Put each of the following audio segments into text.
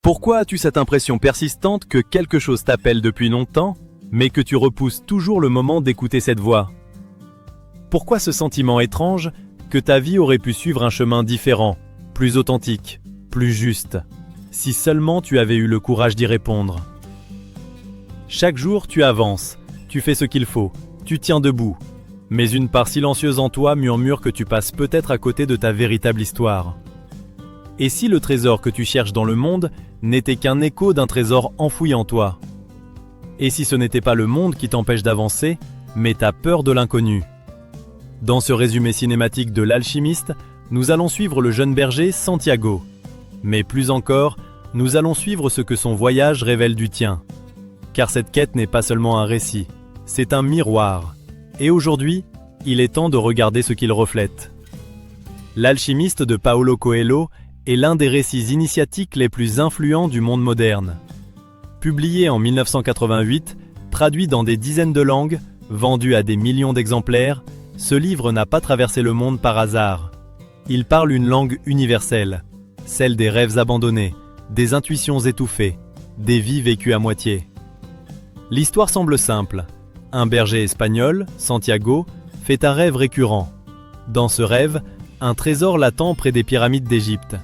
Pourquoi as-tu cette impression persistante que quelque chose t'appelle depuis longtemps, mais que tu repousses toujours le moment d'écouter cette voix? Pourquoi ce sentiment étrange que ta vie aurait pu suivre un chemin différent, plus authentique, plus juste, si seulement tu avais eu le courage d'y répondre? Chaque jour, tu avances, tu fais ce qu'il faut, tu tiens debout, mais une part silencieuse en toi murmure que tu passes peut-être à côté de ta véritable histoire. Et si le trésor que tu cherches dans le monde n'était qu'un écho d'un trésor enfoui en toi? Et si ce n'était pas le monde qui t'empêche d'avancer, mais ta peur de l'inconnu? Dans ce résumé cinématique de l'alchimiste, nous allons suivre le jeune berger Santiago. Mais plus encore, nous allons suivre ce que son voyage révèle du tien. Car cette quête n'est pas seulement un récit, c'est un miroir. Et aujourd'hui, il est temps de regarder ce qu'il reflète. L'alchimiste de Paulo Coelho est l'un des récits initiatiques les plus influents du monde moderne. Publié en 1988, traduit dans des dizaines de langues, vendu à des millions d'exemplaires, ce livre n'a pas traversé le monde par hasard. Il parle une langue universelle, celle des rêves abandonnés, des intuitions étouffées, des vies vécues à moitié. L'histoire semble simple. Un berger espagnol, Santiago, fait un rêve récurrent. Dans ce rêve, un trésor l'attend près des pyramides d'Égypte.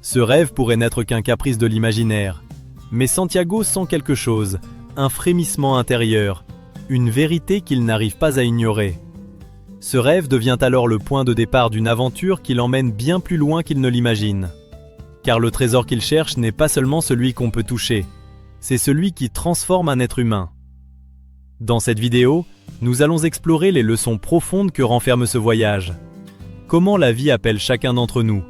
Ce rêve pourrait n'être qu'un caprice de l'imaginaire, mais Santiago sent quelque chose, un frémissement intérieur, une vérité qu'il n'arrive pas à ignorer. Ce rêve devient alors le point de départ d'une aventure qui l'emmène bien plus loin qu'il ne l'imagine. Car le trésor qu'il cherche n'est pas seulement celui qu'on peut toucher, c'est celui qui transforme un être humain. Dans cette vidéo, nous allons explorer les leçons profondes que renferme ce voyage. Comment la vie appelle chacun d'entre nous,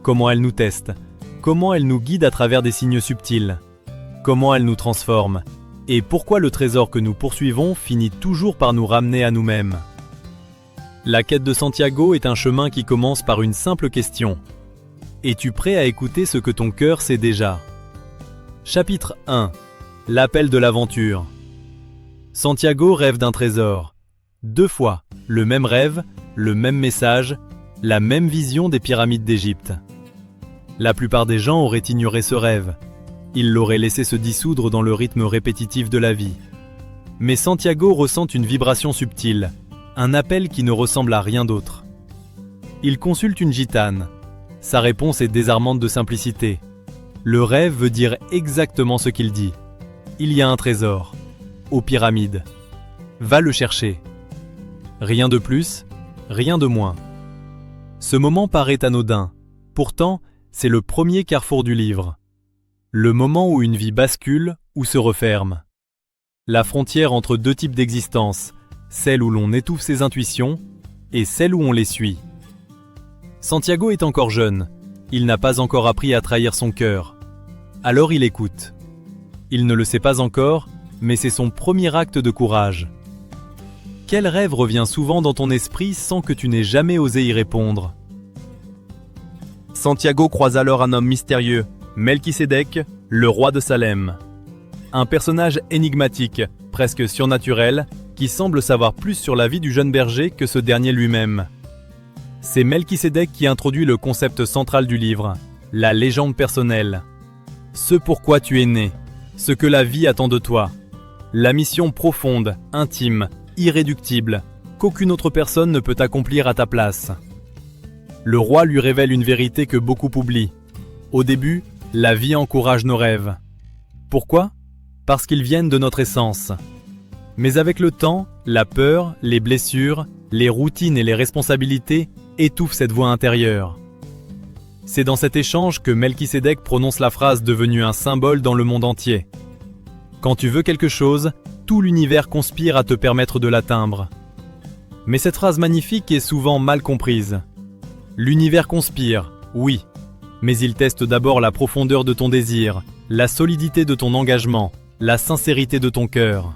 comment elle nous teste, comment elle nous guide à travers des signes subtils, comment elle nous transforme, et pourquoi le trésor que nous poursuivons finit toujours par nous ramener à nous-mêmes. La quête de Santiago est un chemin qui commence par une simple question. Es-tu prêt à écouter ce que ton cœur sait déjà? Chapitre 1. L'appel de l'aventure. Santiago rêve d'un trésor. 2 fois, le même rêve, le même message, la même vision des pyramides d'Égypte. La plupart des gens auraient ignoré ce rêve. Ils l'auraient laissé se dissoudre dans le rythme répétitif de la vie. Mais Santiago ressent une vibration subtile, un appel qui ne ressemble à rien d'autre. Il consulte une gitane. Sa réponse est désarmante de simplicité. Le rêve veut dire exactement ce qu'il dit. Il y a un trésor, aux pyramides. Va le chercher. Rien de plus, rien de moins. Ce moment paraît anodin. Pourtant, c'est le premier carrefour du livre. Le moment où une vie bascule ou se referme. La frontière entre 2 types d'existence, celle où l'on étouffe ses intuitions et celle où on les suit. Santiago est encore jeune. Il n'a pas encore appris à trahir son cœur. Alors il écoute. Il ne le sait pas encore, mais c'est son premier acte de courage. Quel rêve revient souvent dans ton esprit sans que tu n'aies jamais osé y répondre? Santiago croise alors un homme mystérieux, Melchisédek, le roi de Salem. Un personnage énigmatique, presque surnaturel, qui semble savoir plus sur la vie du jeune berger que ce dernier lui-même. C'est Melchisédek qui introduit le concept central du livre, la légende personnelle. Ce pourquoi tu es né, ce que la vie attend de toi. La mission profonde, intime, irréductible, qu'aucune autre personne ne peut accomplir à ta place. Le roi lui révèle une vérité que beaucoup oublient. Au début, la vie encourage nos rêves. Pourquoi? Parce qu'ils viennent de notre essence. Mais avec le temps, la peur, les blessures, les routines et les responsabilités étouffent cette voix intérieure. C'est dans cet échange que Melchisédek prononce la phrase devenue un symbole dans le monde entier. Quand tu veux quelque chose, tout l'univers conspire à te permettre de l'atteindre. Mais cette phrase magnifique est souvent mal comprise. L'univers conspire, oui, mais il teste d'abord la profondeur de ton désir, la solidité de ton engagement, la sincérité de ton cœur.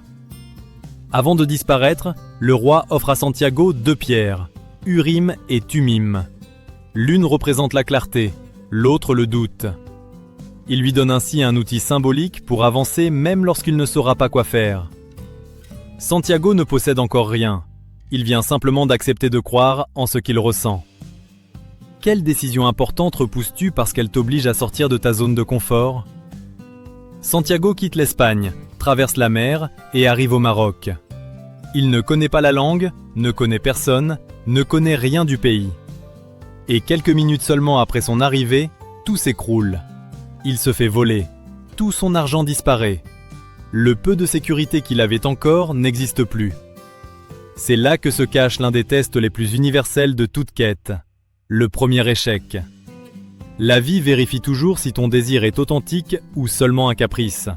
Avant de disparaître, le roi offre à Santiago 2 pierres, Urim et Tumim. L'une représente la clarté, l'autre le doute. Il lui donne ainsi un outil symbolique pour avancer même lorsqu'il ne saura pas quoi faire. Santiago ne possède encore rien. Il vient simplement d'accepter de croire en ce qu'il ressent. Quelle décision importante repousses-tu parce qu'elle t'oblige à sortir de ta zone de confort? Santiago quitte l'Espagne, traverse la mer et arrive au Maroc. Il ne connaît pas la langue, ne connaît personne, ne connaît rien du pays. Et quelques minutes seulement après son arrivée, tout s'écroule. Il se fait voler. Tout son argent disparaît. Le peu de sécurité qu'il avait encore n'existe plus. C'est là que se cache l'un des tests les plus universels de toute quête. Le premier échec. La vie vérifie toujours si ton désir est authentique ou seulement un caprice.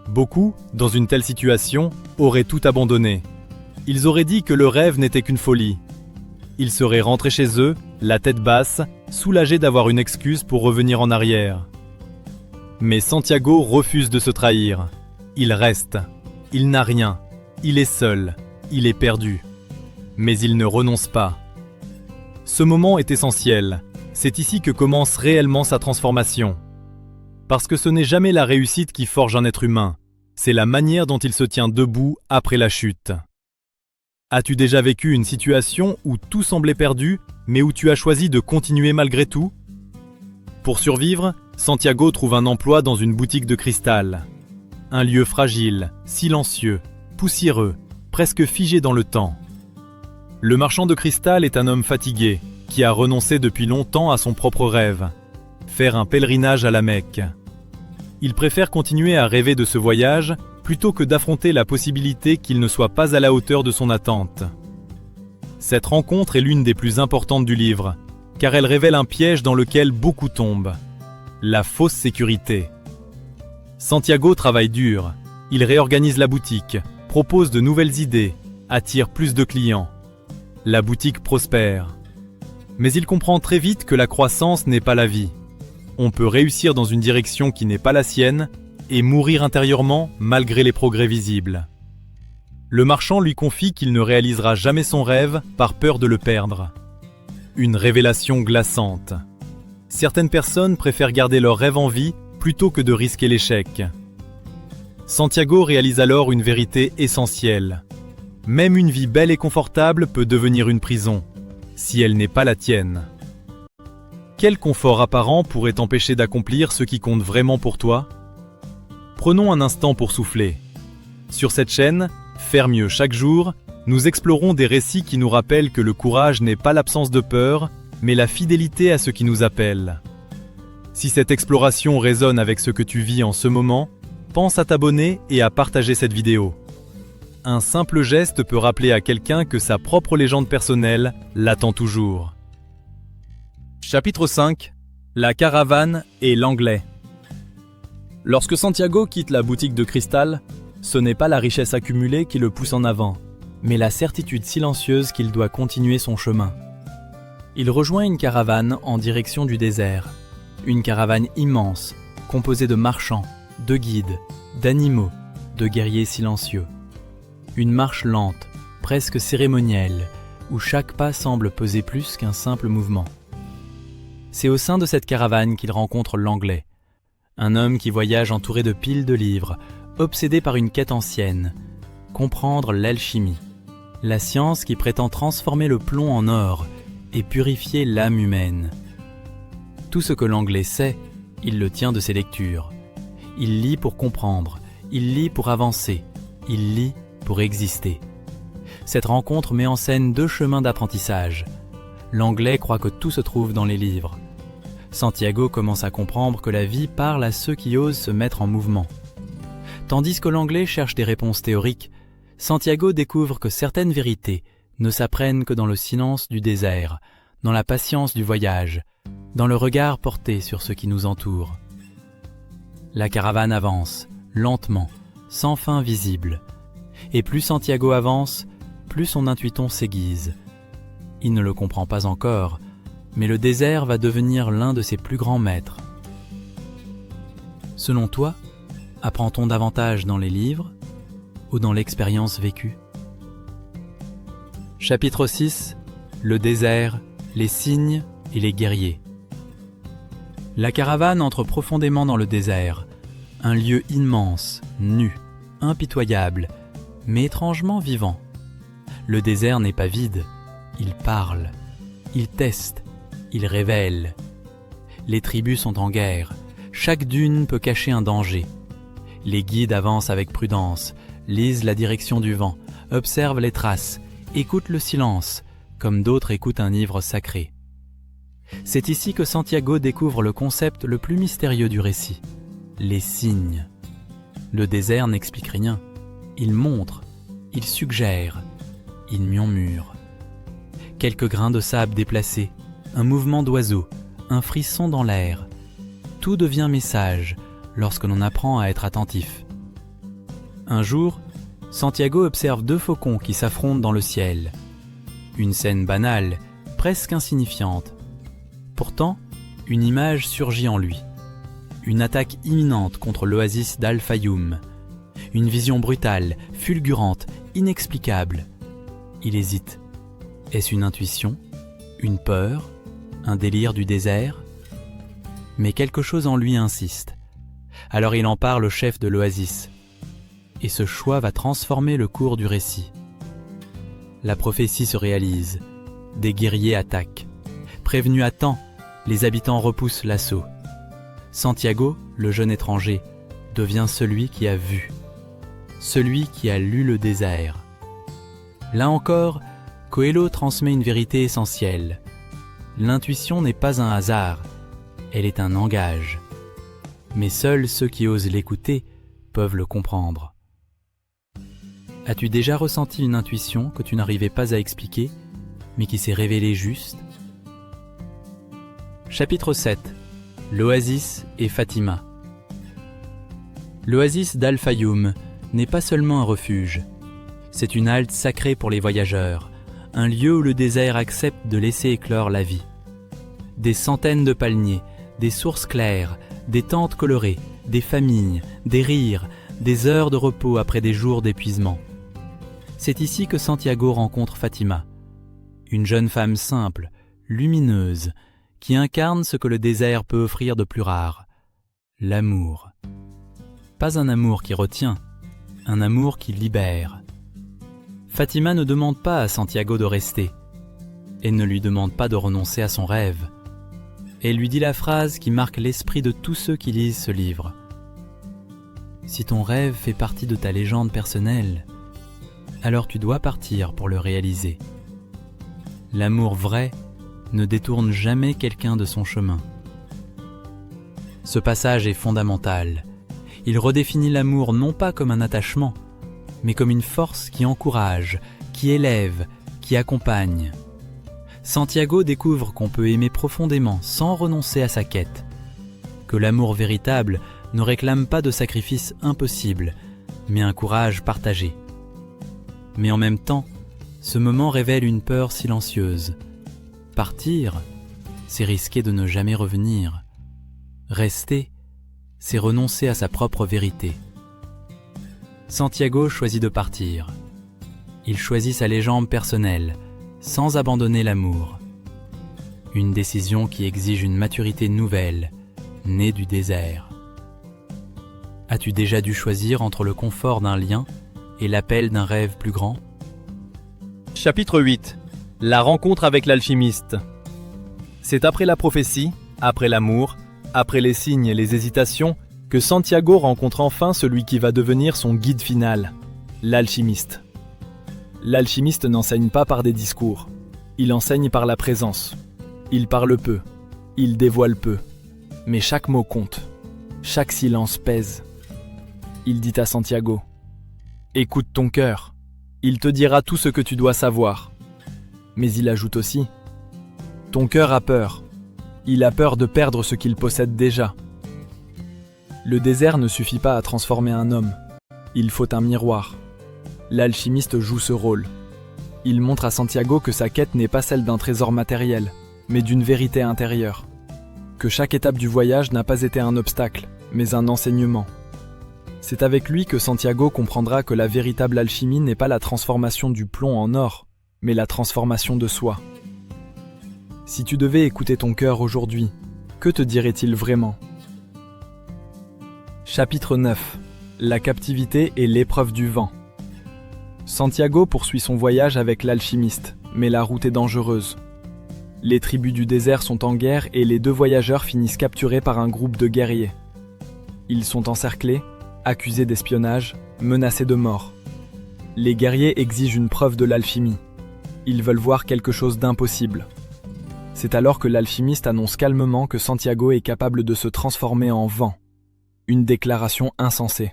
Beaucoup, dans une telle situation, auraient tout abandonné. Ils auraient dit que le rêve n'était qu'une folie. Ils seraient rentrés chez eux, la tête basse, soulagés d'avoir une excuse pour revenir en arrière. Mais Santiago refuse de se trahir. Il reste. Il n'a rien. Il est seul. Il est perdu. Mais il ne renonce pas. Ce moment est essentiel. C'est ici que commence réellement sa transformation. Parce que ce n'est jamais la réussite qui forge un être humain. C'est la manière dont il se tient debout après la chute. As-tu déjà vécu une situation où tout semblait perdu, mais où tu as choisi de continuer malgré tout? Pour survivre, Santiago trouve un emploi dans une boutique de cristal. Un lieu fragile, silencieux, poussiéreux, presque figé dans le temps. Le marchand de cristal est un homme fatigué, qui a renoncé depuis longtemps à son propre rêve, faire un pèlerinage à la Mecque. Il préfère continuer à rêver de ce voyage plutôt que d'affronter la possibilité qu'il ne soit pas à la hauteur de son attente. Cette rencontre est l'une des plus importantes du livre, car elle révèle un piège dans lequel beaucoup tombent. La fausse sécurité. Santiago travaille dur. Il réorganise la boutique, propose de nouvelles idées, attire plus de clients. La boutique prospère. Mais il comprend très vite que la croissance n'est pas la vie. On peut réussir dans une direction qui n'est pas la sienne et mourir intérieurement malgré les progrès visibles. Le marchand lui confie qu'il ne réalisera jamais son rêve par peur de le perdre. Une révélation glaçante. Certaines personnes préfèrent garder leur rêve en vie plutôt que de risquer l'échec. Santiago réalise alors une vérité essentielle. Même une vie belle et confortable peut devenir une prison, si elle n'est pas la tienne. Quel confort apparent pourrait t'empêcher d'accomplir ce qui compte vraiment pour toi? Prenons un instant pour souffler. Sur cette chaîne, Faire mieux chaque jour, nous explorons des récits qui nous rappellent que le courage n'est pas l'absence de peur, mais la fidélité à ce qui nous appelle. Si cette exploration résonne avec ce que tu vis en ce moment, pense à t'abonner et à partager cette vidéo. Un simple geste peut rappeler à quelqu'un que sa propre légende personnelle l'attend toujours. Chapitre 5. La caravane et l'anglais. Lorsque Santiago quitte la boutique de cristal, ce n'est pas la richesse accumulée qui le pousse en avant, mais la certitude silencieuse qu'il doit continuer son chemin. Il rejoint une caravane en direction du désert. Une caravane immense, composée de marchands, de guides, d'animaux, de guerriers silencieux. Une marche lente, presque cérémonielle, où chaque pas semble peser plus qu'un simple mouvement. C'est au sein de cette caravane qu'il rencontre l'anglais, un homme qui voyage entouré de piles de livres, obsédé par une quête ancienne, comprendre l'alchimie, la science qui prétend transformer le plomb en or et purifier l'âme humaine. Tout ce que l'anglais sait, il le tient de ses lectures. Il lit pour comprendre, il lit pour avancer, il lit pour exister. Cette rencontre met en scène deux chemins d'apprentissage. L'anglais croit que tout se trouve dans les livres. Santiago commence à comprendre que la vie parle à ceux qui osent se mettre en mouvement. Tandis que l'anglais cherche des réponses théoriques, Santiago découvre que certaines vérités ne s'apprennent que dans le silence du désert, dans la patience du voyage, dans le regard porté sur ce qui nous entoure. La caravane avance, lentement, sans fin visible. Et plus Santiago avance, plus son intuition s'aiguise. Il ne le comprend pas encore, mais le désert va devenir l'un de ses plus grands maîtres. Selon toi, apprend-on davantage dans les livres ou dans l'expérience vécue? Chapitre 6. Le désert, les cygnes et les guerriers. La caravane entre profondément dans le désert, un lieu immense, nu, impitoyable, mais étrangement vivant. Le désert n'est pas vide, il parle, il teste, Il révèle. Les tribus sont en guerre. Chaque dune peut cacher un danger. Les guides avancent avec prudence, lisent la direction du vent, observent les traces, écoutent le silence, comme d'autres écoutent un livre sacré. C'est ici que Santiago découvre le concept le plus mystérieux du récit, les signes. Le désert n'explique rien. Il montre, il suggère, il murmure. Quelques grains de sable déplacés, un mouvement d'oiseau, un frisson dans l'air. Tout devient message lorsque l'on apprend à être attentif. Un jour, Santiago observe 2 faucons qui s'affrontent dans le ciel. Une scène banale, presque insignifiante. Pourtant, une image surgit en lui. Une attaque imminente contre l'oasis d'Al-Fayoum. Une vision brutale, fulgurante, inexplicable. Il hésite. Est-ce une intuition? Une peur? Un délire du désert? Mais quelque chose en lui insiste. Alors il en parle au chef de l'oasis. Et ce choix va transformer le cours du récit. La prophétie se réalise. Des guerriers attaquent. Prévenus à temps, les habitants repoussent l'assaut. Santiago, le jeune étranger, devient celui qui a vu. Celui qui a lu le désert. Là encore, Coelho transmet une vérité essentielle. L'intuition n'est pas un hasard, elle est un langage. Mais seuls ceux qui osent l'écouter peuvent le comprendre. As-tu déjà ressenti une intuition que tu n'arrivais pas à expliquer, mais qui s'est révélée juste? Chapitre 7. L'oasis et Fatima. L'oasis d'Al-Fayoum n'est pas seulement un refuge. C'est une halte sacrée pour les voyageurs, un lieu où le désert accepte de laisser éclore la vie. Des centaines de palmiers, des sources claires, des tentes colorées, des familles, des rires, des heures de repos après des jours d'épuisement. C'est ici que Santiago rencontre Fatima, une jeune femme simple, lumineuse, qui incarne ce que le désert peut offrir de plus rare, l'amour. Pas un amour qui retient, un amour qui libère. Fatima ne demande pas à Santiago de rester. Elle ne lui demande pas de renoncer à son rêve. Elle lui dit la phrase qui marque l'esprit de tous ceux qui lisent ce livre. Si ton rêve fait partie de ta légende personnelle, alors tu dois partir pour le réaliser. L'amour vrai ne détourne jamais quelqu'un de son chemin. Ce passage est fondamental. Il redéfinit l'amour non pas comme un attachement, mais comme une force qui encourage, qui élève, qui accompagne. Santiago découvre qu'on peut aimer profondément sans renoncer à sa quête, que l'amour véritable ne réclame pas de sacrifice impossible, mais un courage partagé. Mais en même temps, ce moment révèle une peur silencieuse. Partir, c'est risquer de ne jamais revenir. Rester, c'est renoncer à sa propre vérité. Santiago choisit de partir. Il choisit sa légende personnelle, sans abandonner l'amour. Une décision qui exige une maturité nouvelle, née du désert. As-tu déjà dû choisir entre le confort d'un lien et l'appel d'un rêve plus grand? Chapitre 8. La rencontre avec l'alchimiste. C'est après la prophétie, après l'amour, après les signes et les hésitations, que Santiago rencontre enfin celui qui va devenir son guide final, l'alchimiste. L'alchimiste n'enseigne pas par des discours, il enseigne par la présence. Il parle peu, il dévoile peu, mais chaque mot compte, chaque silence pèse. Il dit à Santiago, « Écoute ton cœur, il te dira tout ce que tu dois savoir. » Mais il ajoute aussi, « Ton cœur a peur, il a peur de perdre ce qu'il possède déjà. » Le désert ne suffit pas à transformer un homme, il faut un miroir. L'alchimiste joue ce rôle. Il montre à Santiago que sa quête n'est pas celle d'un trésor matériel, mais d'une vérité intérieure. Que chaque étape du voyage n'a pas été un obstacle, mais un enseignement. C'est avec lui que Santiago comprendra que la véritable alchimie n'est pas la transformation du plomb en or, mais la transformation de soi. Si tu devais écouter ton cœur aujourd'hui, que te dirait-il vraiment? Chapitre 9. La captivité et l'épreuve du vent. Santiago poursuit son voyage avec l'alchimiste, mais la route est dangereuse. Les tribus du désert sont en guerre et les deux voyageurs finissent capturés par un groupe de guerriers. Ils sont encerclés, accusés d'espionnage, menacés de mort. Les guerriers exigent une preuve de l'alchimie. Ils veulent voir quelque chose d'impossible. C'est alors que l'alchimiste annonce calmement que Santiago est capable de se transformer en vent. Une déclaration insensée.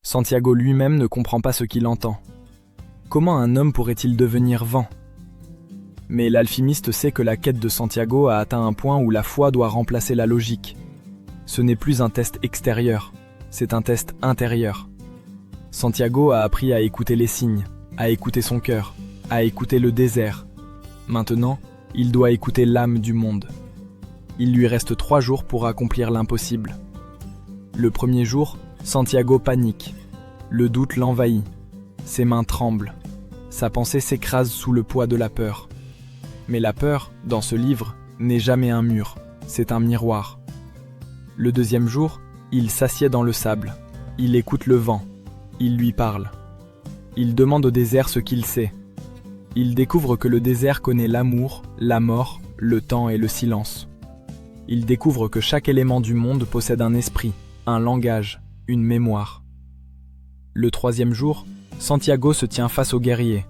Santiago lui-même ne comprend pas ce qu'il entend. Comment un homme pourrait-il devenir vent ? Mais l'alchimiste sait que la quête de Santiago a atteint un point où la foi doit remplacer la logique. Ce n'est plus un test extérieur, c'est un test intérieur. Santiago a appris à écouter les signes, à écouter son cœur, à écouter le désert. Maintenant, il doit écouter l'âme du monde. Il lui reste 3 jours pour accomplir l'impossible. Le premier jour, Santiago panique. Le doute l'envahit. Ses mains tremblent. Sa pensée s'écrase sous le poids de la peur. Mais la peur, dans ce livre, n'est jamais un mur, c'est un miroir. Le deuxième jour, il s'assied dans le sable. Il écoute le vent. Il lui parle. Il demande au désert ce qu'il sait. Il découvre que le désert connaît l'amour, la mort, le temps et le silence. Il découvre que chaque élément du monde possède un esprit, un langage, une mémoire. Le troisième jour, Santiago se tient face au guerrier.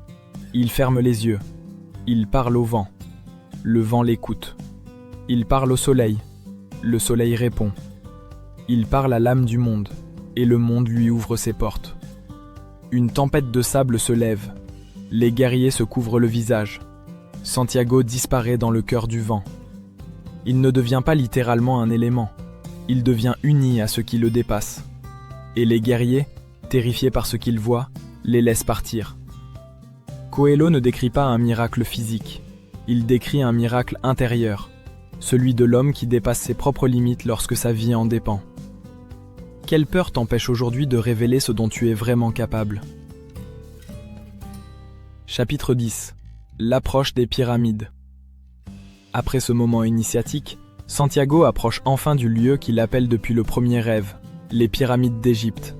Il ferme les yeux. Il parle au vent. Le vent l'écoute. Il parle au soleil. Le soleil répond. Il parle à l'âme du monde, et le monde lui ouvre ses portes. Une tempête de sable se lève. Les guerriers se couvrent le visage. Santiago disparaît dans le cœur du vent. Il ne devient pas littéralement un élément. Il devient uni à ce qui le dépasse. Et les guerriers, terrifiés par ce qu'ils voient, les laissent partir. Coelho ne décrit pas un miracle physique. Il décrit un miracle intérieur, celui de l'homme qui dépasse ses propres limites lorsque sa vie en dépend. Quelle peur t'empêche aujourd'hui de révéler ce dont tu es vraiment capable ? Chapitre 10. L'approche des pyramides. Après ce moment initiatique, Santiago approche enfin du lieu qu'il appelle depuis le premier rêve, les pyramides d'Égypte.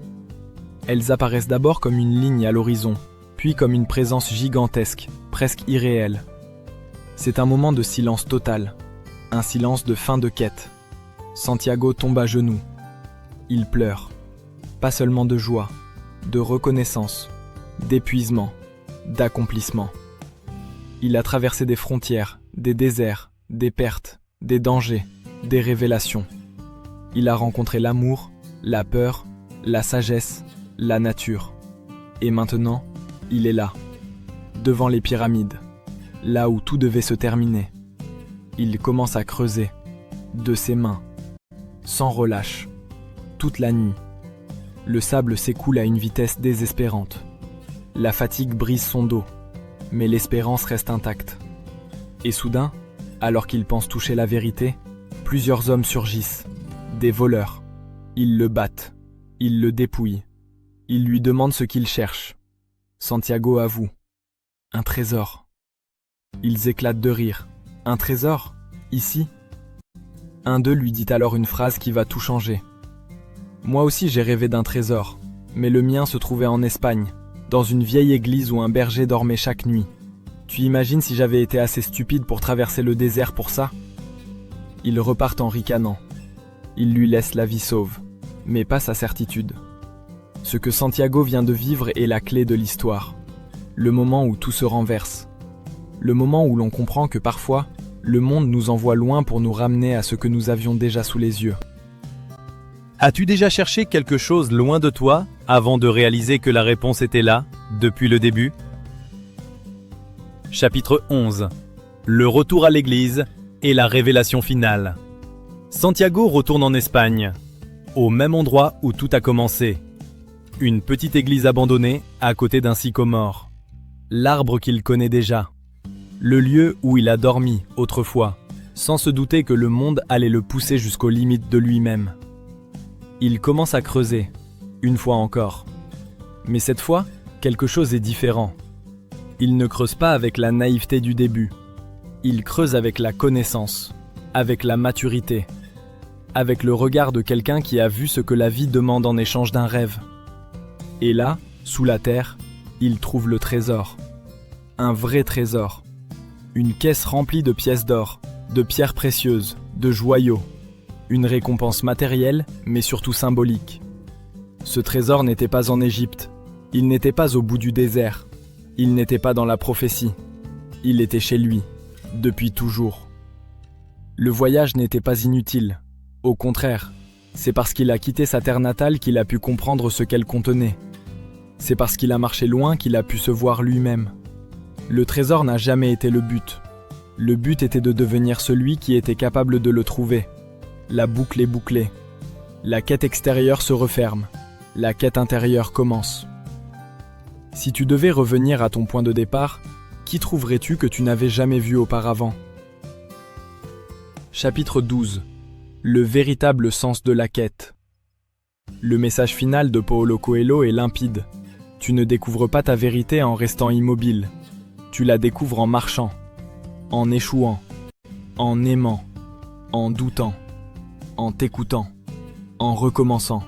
Elles apparaissent d'abord comme une ligne à l'horizon, puis comme une présence gigantesque, presque irréelle. C'est un moment de silence total, un silence de fin de quête. Santiago tombe à genoux. Il pleure, pas seulement de joie, de reconnaissance, d'épuisement, d'accomplissement. Il a traversé des frontières, des déserts, des pertes, des dangers, des révélations. Il a rencontré l'amour, la peur, la sagesse, la nature. Et maintenant, il est là, devant les pyramides, là où tout devait se terminer. Il commence à creuser, de ses mains, sans relâche, toute la nuit. Le sable s'écoule à une vitesse désespérante. La fatigue brise son dos, mais l'espérance reste intacte. Et soudain, alors qu'il pense toucher la vérité, plusieurs hommes surgissent, des voleurs. Ils le battent, ils le dépouillent, ils lui demandent ce qu'il cherche. Santiago avoue. Un trésor. Ils éclatent de rire. Un trésor ? Ici ? Un d'eux lui dit alors une phrase qui va tout changer. Moi aussi j'ai rêvé d'un trésor, mais le mien se trouvait en Espagne, dans une vieille église où un berger dormait chaque nuit. Tu imagines si j'avais été assez stupide pour traverser le désert pour ça ? Ils repartent en ricanant. Ils lui laissent la vie sauve, mais pas sa certitude. Ce que Santiago vient de vivre est la clé de l'histoire. Le moment où tout se renverse. Le moment où l'on comprend que parfois, le monde nous envoie loin pour nous ramener à ce que nous avions déjà sous les yeux. As-tu déjà cherché quelque chose loin de toi avant de réaliser que la réponse était là, depuis le début ? Chapitre 11. Le retour à l'église et la révélation finale. Santiago retourne en Espagne, au même endroit où tout a commencé. Une petite église abandonnée à côté d'un sycomore. L'arbre qu'il connaît déjà. Le lieu où il a dormi autrefois, sans se douter que le monde allait le pousser jusqu'aux limites de lui-même. Il commence à creuser, une fois encore. Mais cette fois, quelque chose est différent. Il ne creuse pas avec la naïveté du début. Il creuse avec la connaissance, avec la maturité, avec le regard de quelqu'un qui a vu ce que la vie demande en échange d'un rêve. Et là, sous la terre, il trouve le trésor. Un vrai trésor. Une caisse remplie de pièces d'or, de pierres précieuses, de joyaux. Une récompense matérielle, mais surtout symbolique. Ce trésor n'était pas en Égypte. Il n'était pas au bout du désert. Il n'était pas dans la prophétie. Il était chez lui, depuis toujours. Le voyage n'était pas inutile. Au contraire, c'est parce qu'il a quitté sa terre natale qu'il a pu comprendre ce qu'elle contenait. C'est parce qu'il a marché loin qu'il a pu se voir lui-même. Le trésor n'a jamais été le but. Le but était de devenir celui qui était capable de le trouver. La boucle est bouclée. La quête extérieure se referme. La quête intérieure commence. Si tu devais revenir à ton point de départ, qui trouverais-tu que tu n'avais jamais vu auparavant ? Chapitre 12. Le véritable sens de la quête. Le message final de Paulo Coelho est limpide. Tu ne découvres pas ta vérité en restant immobile. Tu la découvres en marchant, en échouant, en aimant, en doutant, en t'écoutant, en recommençant.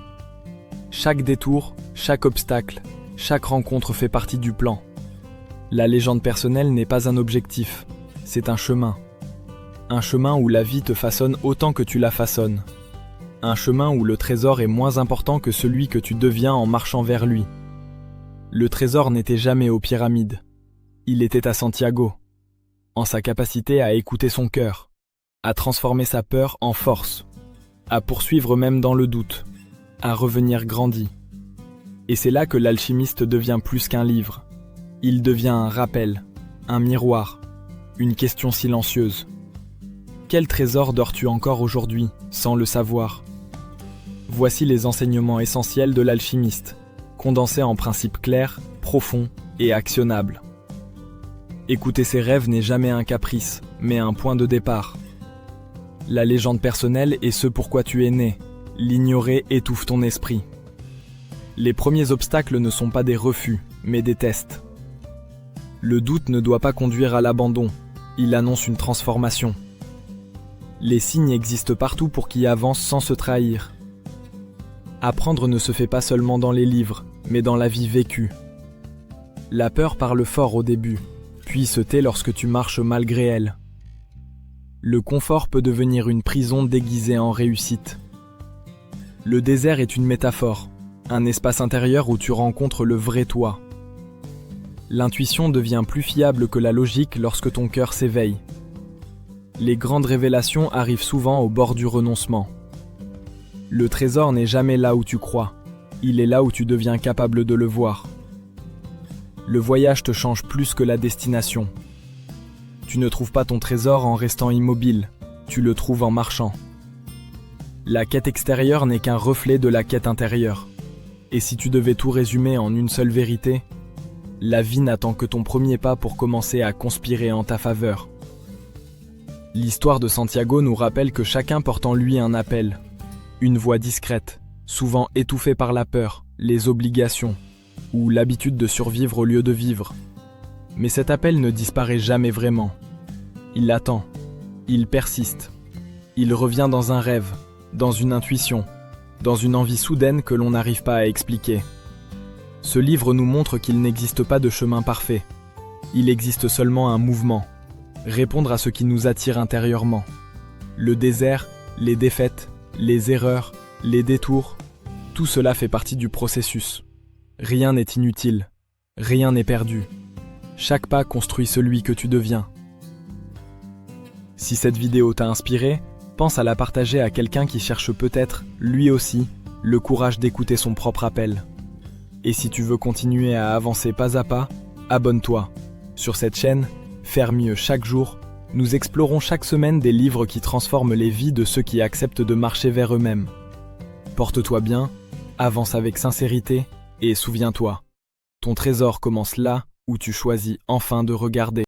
Chaque détour, chaque obstacle, chaque rencontre fait partie du plan. La légende personnelle n'est pas un objectif, c'est un chemin. Un chemin où la vie te façonne autant que tu la façonnes. Un chemin où le trésor est moins important que celui que tu deviens en marchant vers lui. Le trésor n'était jamais aux pyramides. Il était à Santiago, en sa capacité à écouter son cœur, à transformer sa peur en force, à poursuivre même dans le doute, à revenir grandi. Et c'est là que l'alchimiste devient plus qu'un livre. Il devient un rappel, un miroir, une question silencieuse. Quel trésor dors-tu encore aujourd'hui, sans le savoir ? Voici les enseignements essentiels de l'alchimiste, condensés en principes clairs, profonds et actionnables. Écouter ses rêves n'est jamais un caprice, mais un point de départ. La légende personnelle est ce pourquoi tu es né. L'ignorer étouffe ton esprit. Les premiers obstacles ne sont pas des refus, mais des tests. Le doute ne doit pas conduire à l'abandon, il annonce une transformation. Les signes existent partout pour qui avance sans se trahir. Apprendre ne se fait pas seulement dans les livres, mais dans la vie vécue. La peur parle fort au début, puis se tait lorsque tu marches malgré elle. Le confort peut devenir une prison déguisée en réussite. Le désert est une métaphore, un espace intérieur où tu rencontres le vrai toi. L'intuition devient plus fiable que la logique lorsque ton cœur s'éveille. Les grandes révélations arrivent souvent au bord du renoncement. Le trésor n'est jamais là où tu crois, il est là où tu deviens capable de le voir. Le voyage te change plus que la destination. Tu ne trouves pas ton trésor en restant immobile, tu le trouves en marchant. La quête extérieure n'est qu'un reflet de la quête intérieure. Et si tu devais tout résumer en une seule vérité, la vie n'attend que ton premier pas pour commencer à conspirer en ta faveur. L'histoire de Santiago nous rappelle que chacun porte en lui un appel, une voix discrète, souvent étouffée par la peur, les obligations, ou l'habitude de survivre au lieu de vivre. Mais cet appel ne disparaît jamais vraiment. Il attend, il persiste, il revient dans un rêve, dans une intuition, dans une envie soudaine que l'on n'arrive pas à expliquer. Ce livre nous montre qu'il n'existe pas de chemin parfait. Il existe seulement un mouvement, répondre à ce qui nous attire intérieurement. Le désert, les défaites, les erreurs, les détours, tout cela fait partie du processus. Rien n'est inutile, rien n'est perdu. Chaque pas construit celui que tu deviens. Si cette vidéo t'a inspiré, pense à la partager à quelqu'un qui cherche peut-être, lui aussi, le courage d'écouter son propre appel. Et si tu veux continuer à avancer pas à pas, abonne-toi. Sur cette chaîne, Faire mieux chaque jour, nous explorons chaque semaine des livres qui transforment les vies de ceux qui acceptent de marcher vers eux-mêmes. Porte-toi bien, avance avec sincérité, et souviens-toi, ton trésor commence là où tu choisis enfin de regarder.